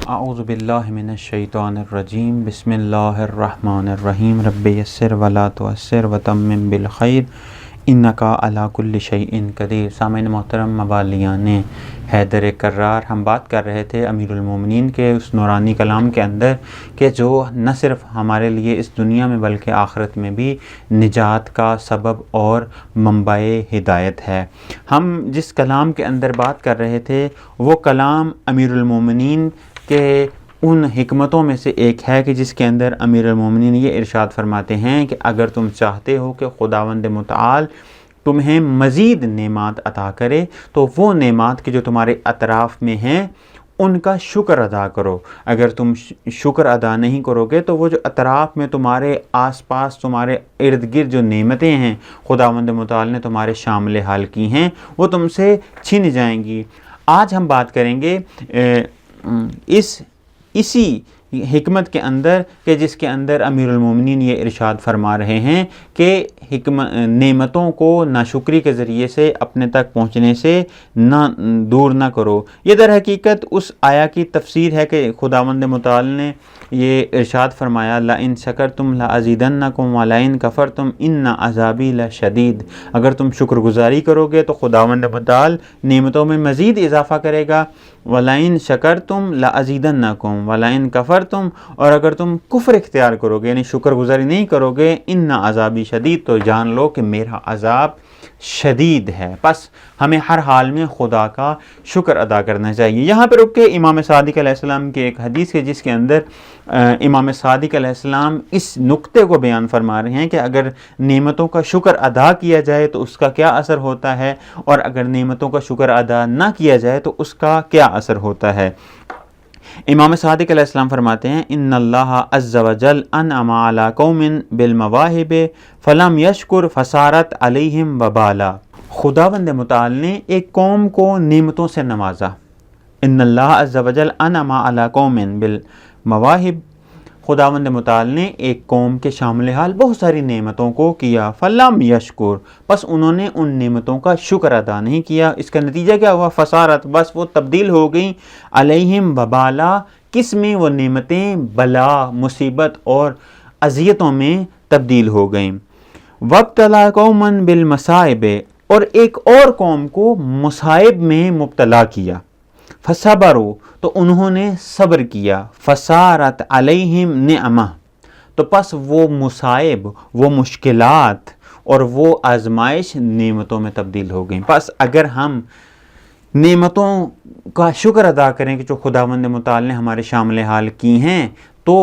اعوذ باللہ من الشیطان الرجیم بسم اللہ الرحمن الرحیم رب یسر ولا تعسر وتمم بالخیر انک علی کل شیء قدیر۔ سامعین محترم، موالیان حیدر کرار، ہم بات کر رہے تھے امیر المومنین کے اس نورانی کلام کے اندر کہ جو نہ صرف ہمارے لیے اس دنیا میں بلکہ آخرت میں بھی نجات کا سبب اور منبع ہدایت ہے۔ ہم جس کلام کے اندر بات کر رہے تھے وہ کلام امیر المومنین کہ ان حکمتوں میں سے ایک ہے کہ جس کے اندر امیر المومنین یہ ارشاد فرماتے ہیں کہ اگر تم چاہتے ہو کہ خداوند متعال تمہیں مزید نعمات عطا کرے تو وہ نعمات کے جو تمہارے اطراف میں ہیں ان کا شکر ادا کرو۔ اگر تم شکر ادا نہیں کرو گے تو وہ جو اطراف میں تمہارے آس پاس تمہارے ارد گرد جو نعمتیں ہیں خداوند متعال نے تمہارے شامل حال کی ہیں وہ تم سے چھن جائیں گی۔ آج ہم بات کریں گے اسی حکمت کے اندر کہ جس کے اندر امیر المومنین یہ ارشاد فرما رہے ہیں کہ نعمتوں کو ناشکری کے ذریعے سے اپنے تک پہنچنے سے دور نہ کرو۔ یہ در حقیقت اس آیا کی تفسیر ہے کہ خداوند متعال نے یہ ارشاد فرمایا لئن شکرتم لازیدنکم ولئن کفرتم ان عذابی لشدید۔ اگر تم شکر گزاری کرو گے تو خداوند متعال نعمتوں میں مزید اضافہ کرے گا۔ ولئن شکرتم لازیدنکم ولئن کفرتم، اور اگر تم کفر اختیار کرو گے یعنی شکر گزاری نہیں کرو گے ان عذابی شدید، تو جان لو کہ میرا عذاب شدید ہے۔ پس ہمیں ہر حال میں خدا کا شکر ادا کرنا چاہیے۔ یہاں پہ رک کے امام صادق علیہ السلام کی ایک حدیث ہے جس کے اندر امام صادق علیہ السلام اس نقطے کو بیان فرما رہے ہیں کہ اگر نعمتوں کا شکر ادا کیا جائے تو اس کا کیا اثر ہوتا ہے، اور اگر نعمتوں کا شکر ادا نہ کیا جائے تو اس کا کیا اثر ہوتا ہے۔ امام صادق علیہ السلام فرماتے ہیں ان اللہ عز وجل انعم علی قوم بالمواہب فلم یشکر فصارت علیہم وبالا۔ خداوند متعال نے ایک قوم کو نعمتوں سے نوازا۔ ان اللہ عز وجل انعم علی قوم بالمواہب، خداوند متعال نے ایک قوم کے شامل حال بہت ساری نعمتوں کو کیا، فلم یشکر، بس انہوں نے ان نعمتوں کا شکر ادا نہیں کیا۔ اس کا نتیجہ کیا ہوا؟ فصارت، بس وہ تبدیل ہو گئیں، علیہم وبالا، کس میں؟ وہ نعمتیں بلا، مصیبت اور اذیتوں میں تبدیل ہو گئیں۔ وابتلا قوما بالمصائب، اور ایک اور قوم کو مصائب میں مبتلا کیا، فصبروا، تو انہوں نے صبر کیا، فصارت علیہم نعمہ، تو پس وہ مصائب، وہ مشکلات اور وہ آزمائش نعمتوں میں تبدیل ہو گئیں۔ پس اگر ہم نعمتوں کا شکر ادا کریں کہ جو خداوند متعال نے ہمارے شامل حال کی ہیں تو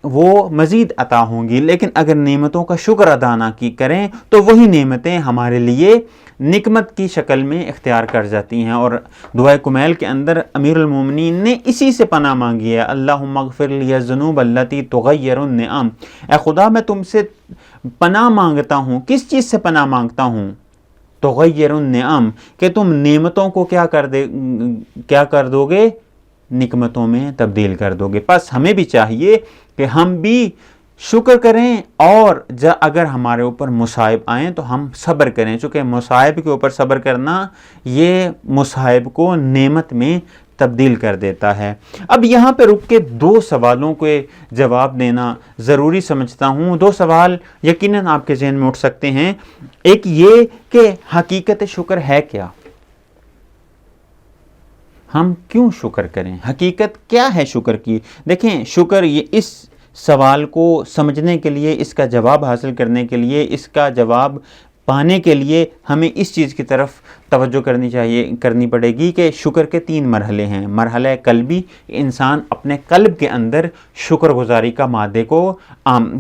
وہ مزید عطا ہوں گی، لیکن اگر نعمتوں کا شکر ادا نہ کریں تو وہی نعمتیں ہمارے لیے نقمت کی شکل میں اختیار کر جاتی ہیں۔ اور دعائے کمیل کے اندر امیر المومنین نے اسی سے پناہ مانگی ہے، اللہم اغفر لی الذنوب التی تغیر النعم۔ اے خدا میں تم سے پناہ مانگتا ہوں، کس چیز سے پناہ مانگتا ہوں؟ تغیر النعم، کہ تم نعمتوں کو کیا کر دو گے؟ نقمتوں میں تبدیل کر دو گے۔ پس ہمیں بھی چاہیے کہ ہم بھی شکر کریں، اور اگر ہمارے اوپر مصائب آئیں تو ہم صبر کریں، چونکہ مصائب کے اوپر صبر کرنا یہ مصائب کو نعمت میں تبدیل کر دیتا ہے۔ اب یہاں پہ رک کے دو سوالوں کے جواب دینا ضروری سمجھتا ہوں۔ دو سوال یقیناً آپ کے ذہن میں اٹھ سکتے ہیں۔ ایک یہ کہ حقیقت شکر ہے کیا؟ ہم کیوں شکر کریں؟ حقیقت کیا ہے شکر کی؟ دیکھیں، شکر، یہ اس سوال کو سمجھنے کے لیے، اس کا جواب حاصل کرنے کے لیے، اس کا جواب پانے کے لیے ہمیں اس چیز کی طرف توجہ کرنی پڑے گی کہ شکر کے 3 مرحلے ہیں۔ مرحلہ قلبی، انسان اپنے قلب کے اندر شکر گزاری کا مادے کو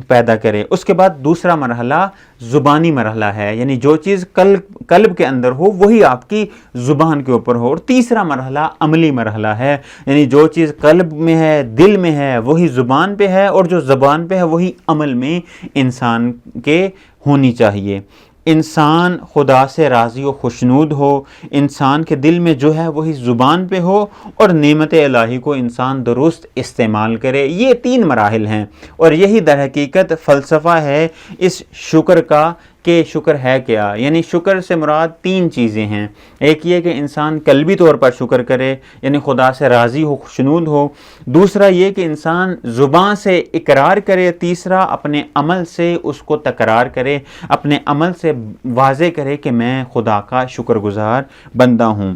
پیدا کرے۔ اس کے بعد دوسرا مرحلہ زبانی مرحلہ ہے، یعنی جو چیز قلب کے اندر ہو وہی آپ کی زبان کے اوپر ہو۔ اور تیسرا مرحلہ عملی مرحلہ ہے، یعنی جو چیز قلب میں ہے، دل میں ہے، وہی زبان پہ ہے، اور جو زبان پہ ہے وہی عمل میں انسان کے ہونی چاہیے۔ انسان خدا سے راضی و خوشنود ہو، انسان کے دل میں جو ہے وہی زبان پہ ہو، اور نعمت الہی کو انسان درست استعمال کرے۔ یہ 3 مراحل ہیں، اور یہی در حقیقت فلسفہ ہے اس شکر کا کہ شکر ہے کیا، یعنی شکر سے مراد 3 چیزیں ہیں۔ ایک یہ کہ انسان قلبی طور پر شکر کرے، یعنی خدا سے راضی ہو، خوشنود ہو۔ دوسرا یہ کہ انسان زبان سے اقرار کرے۔ تیسرا اپنے عمل سے اس کو تکرار کرے، اپنے عمل سے واضح کرے کہ میں خدا کا شکر گزار بندہ ہوں۔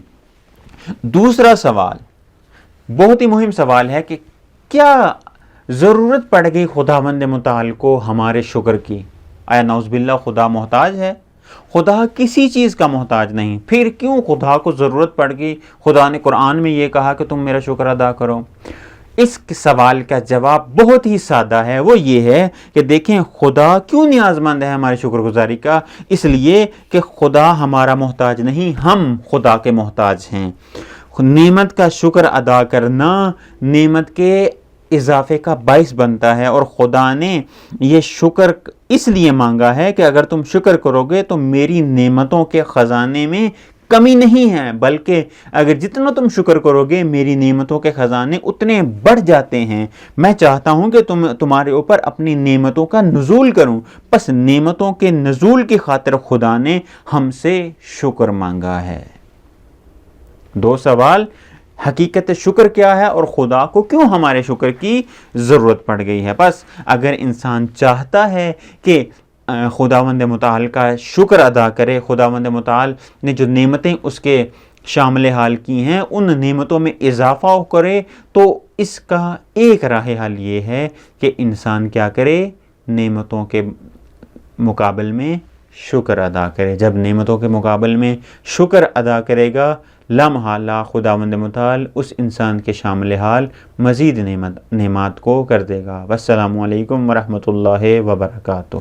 دوسرا سوال بہت ہی مہم سوال ہے کہ کیا ضرورت پڑ گئی خداوند متعال کو ہمارے شکر کی؟ آیا نعوذ باللہ خدا محتاج ہے؟ خدا کسی چیز کا محتاج نہیں، پھر کیوں خدا کو ضرورت پڑ گئی؟ خدا نے قرآن میں یہ کہا کہ تم میرا شکر ادا کرو۔ اس سوال کا جواب بہت ہی سادہ ہے، وہ یہ ہے کہ دیکھیں خدا کیوں نیاز مند ہے ہماری شکر گزاری کا؟ اس لیے کہ خدا ہمارا محتاج نہیں، ہم خدا کے محتاج ہیں۔ نعمت کا شکر ادا کرنا نعمت کے اضافے کا باعث بنتا ہے، اور خدا نے یہ شکر اس لیے مانگا ہے کہ اگر تم شکر کرو گے تو میری نعمتوں کے خزانے میں کمی نہیں ہے، بلکہ اگر جتنا تم شکر کرو گے میری نعمتوں کے خزانے اتنے بڑھ جاتے ہیں۔ میں چاہتا ہوں کہ تمہارے اوپر اپنی نعمتوں کا نزول کروں، پس نعمتوں کے نزول کی خاطر خدا نے ہم سے شکر مانگا ہے۔ 2 سوال، حقیقت شکر کیا ہے اور خدا کو کیوں ہمارے شکر کی ضرورت پڑ گئی ہے۔ بس اگر انسان چاہتا ہے کہ خداوند متعال کا شکر ادا کرے، خداوند متعال نے جو نعمتیں اس کے شامل حال کی ہیں ان نعمتوں میں اضافہ کرے، تو اس کا ایک راہ حل یہ ہے کہ انسان کیا کرے؟ نعمتوں کے مقابل میں شکر ادا کرے۔ جب نعمتوں کے مقابل میں شکر ادا کرے گا، لامحالہ خداوند متعال اس انسان کے شامل حال مزید نعمات کو کر دے گا۔ والسلام علیکم ورحمۃ اللہ وبرکاتہ۔